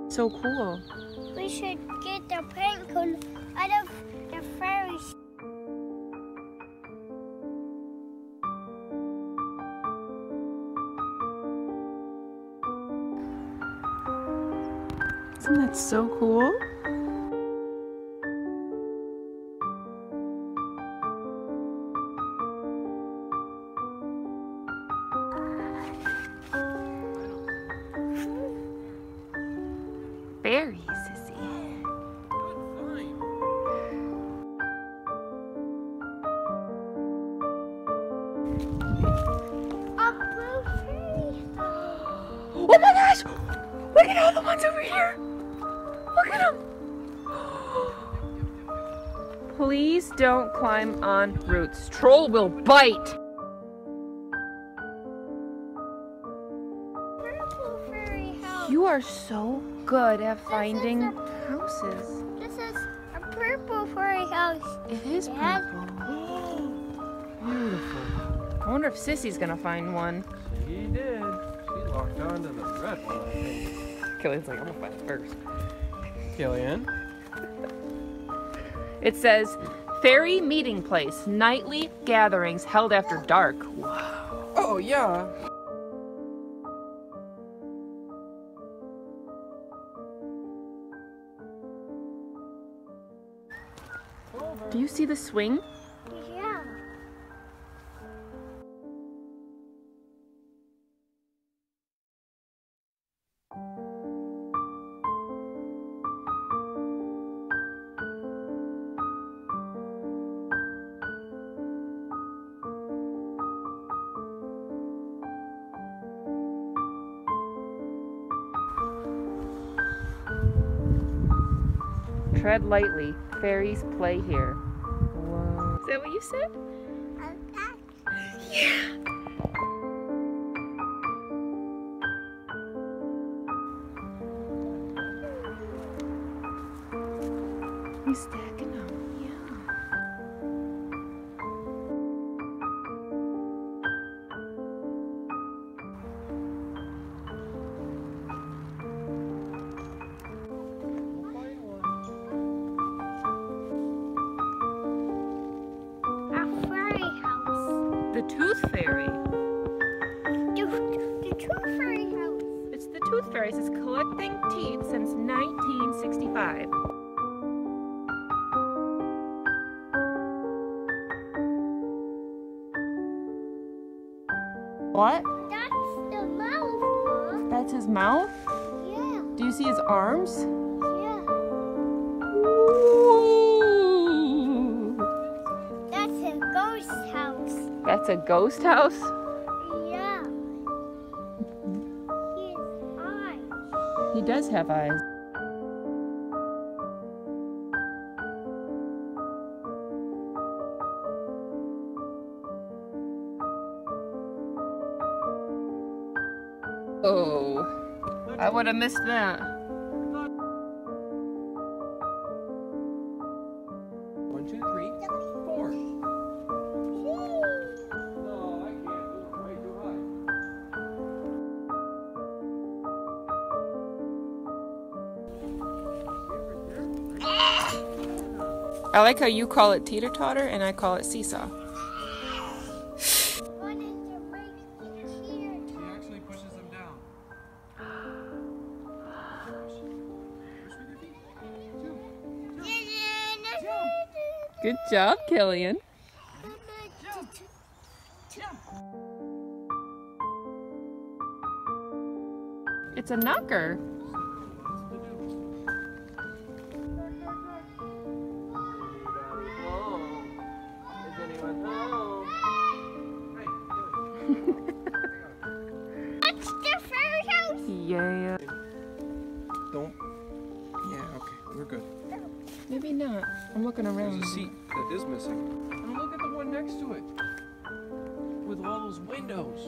So cool. We should get the paint cone out of the fairy. Isn't that so cool? Very sissy. A blue fairy. Oh my gosh! Look at all the ones over here! Look at them! Please don't climb on roots. Troll will bite! Purple fairy house. You are so good at finding houses. This is a purple fairy house. It is Dad? purple. Beautiful. I wonder if Sissy's gonna find one. She did. She locked on to the red one, I think. Killian's like, I'm gonna find it first. Killian? It says, fairy meeting place, nightly gatherings held after dark. Wow. Oh, yeah. Do you see the swing? Yeah. Tread lightly. Fairies play here. Whoa. Is that what you said? Yeah. You stacking them. The Tooth Fairy. The Tooth Fairy house. It's the Tooth Fairy. It says collecting teeth since 1965. What? That's the mouth, Mom. That's his mouth? Yeah. Do you see his arms? Yeah. Ooh. That's a ghost house. That's a ghost house? Yeah. His eyes. He does have eyes. Oh, I would have missed that. 1, 2, 3, 4. No, I can't do it. Way too high. I like how you call it teeter-totter and I call it seesaw. Good job, Killian. It's a knocker. That's the fairy house. Yeah. Don't. Yeah, okay, we're good. Maybe not. I'm looking around. There's a seat that is missing. And look at the one next to it. With all those windows.